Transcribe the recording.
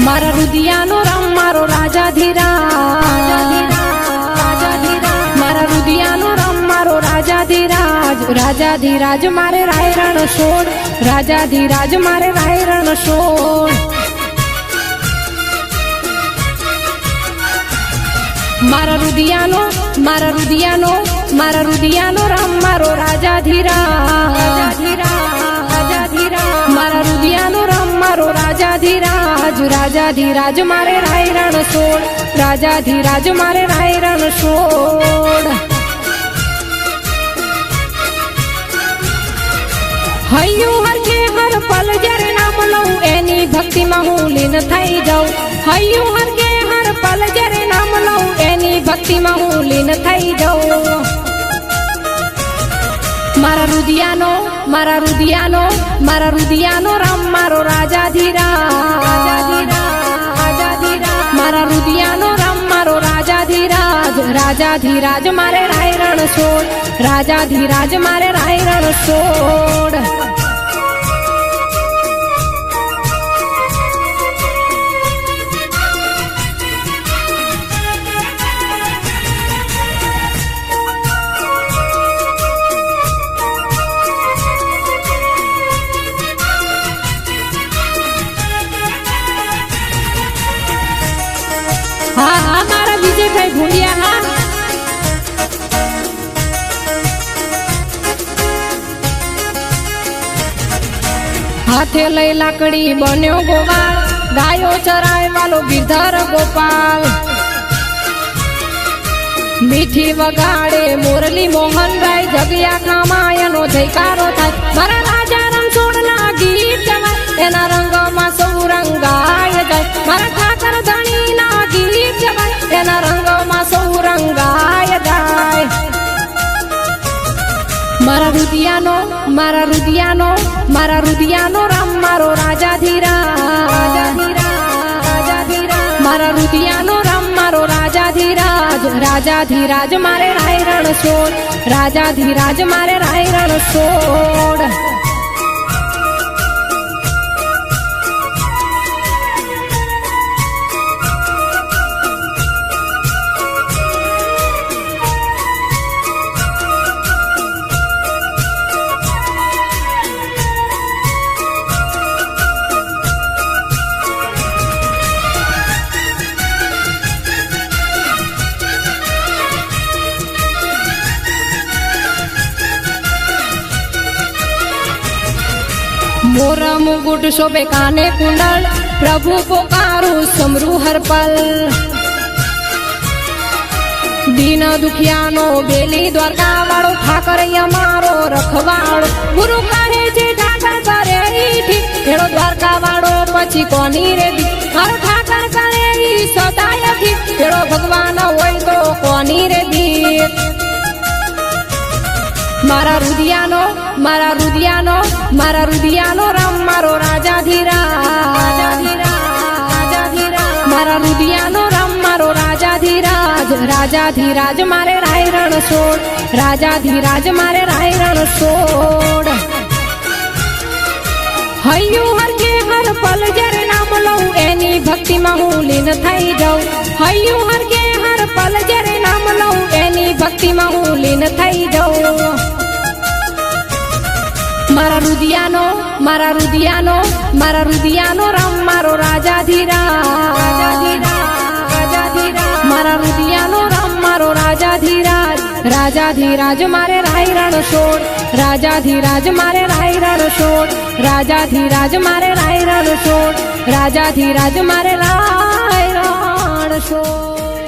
मारा रुदियानो राम मारो राजाधिराज, मारा रुदियानो राम मारो राजाधिराज, राजाधिराज मारे रायरण छोड़, राजाधिराज मारे रायरण छोड़। मारा रुदियानो मारा रुदियानो मारा रुदियानो राम मारो राजाधिराज, मारा रुदियानो राम मारो राजाधिराज, राजाधिराज मारे रायरण छोड़, राजाधिराज मारे रायरण छोड़। हयू हर के हर पल जरे नाम लऊं एनी भक्ति में हूँ लीन थई जाऊं, हयू हर के हर पल जरे नाम लऊं एनी भक्ति में हूँ लीन थई जाऊं। मारा रुदियानो मारा रुदियानो मारा रुदियानो राम मारो राजाधिराज, मारा रुदियानो राम मारो राजाधिराज, राजाधिराज मारे रायरण छोड़, राजाधिराज मारे रायरण छोड़। हाँ हाँ मारा विजय भाई भूलिया हाँ। हाथे लई लाकड़ी बन्यो गोवाल, गायो चराय वालो गिरधर गोपाल। मीठी वगाड़े मुरली मोहन राय, जगिया खामायनो जयकारो थाय। मारा राजा रणछोड़ना गीत गवाय, एना रंगमां सौ रंगाय जाय। मारा ठाकर धणीना गीत गवाय, एना रंगमां सौ रंगाय जाय। मारा रुदियानो मारा रुदियानो मारा रुदियानो राम मारो राजाधिराज, मारा रुदियानो राम मारो राजाधिराज, राजाधिराज मारे रायरण छोड़, राजाधिराज मारे रायरण छोड़। मोरा मुकुट शोभे काने कुंडल, प्रभु पुकारू समरू हर पल। दीन दुखियानो बेली द्वारका वाळो, ठाकर मारो रखवाड़ो। गुरु कहे छे ठाकर करे ठीक, हेड़ो द्वारका वाळो पछी कोनी रे दी। हर ठाकर करे सदाय ठीक, हेड़ो भगवान होय तो कोनी रे दी। मारा रुदियानो मारा रुदियानो मारा रुदियानो राम मारो राजाधिराज, मारा रुदियानो राम मारो राजाधिराज, राजाधिराज मारे रायरण छोड़, राजाधिराज मारे रायरण छोड़। हयू हर के हर पल जरे नाम लऊं एनी भक्ति में हूँ लीन थई जाऊं, हयू हर के हर पल जरे नाम लऊं एनी भक्ति में हूँ लीन थई जाऊं। मारा रुदियानो मारा रुदियानो मारा रुदियानो राम मारो राजाधिराज, मारा रुदियानो राम मारो राजाधिराज, राजाधिराज मारे रायरण छोड़, राजाधिराज मारे रायरण छोड़, राजाधिराज मारे रायरण छोड़, राजाधिराज मारे रायरण छोड़।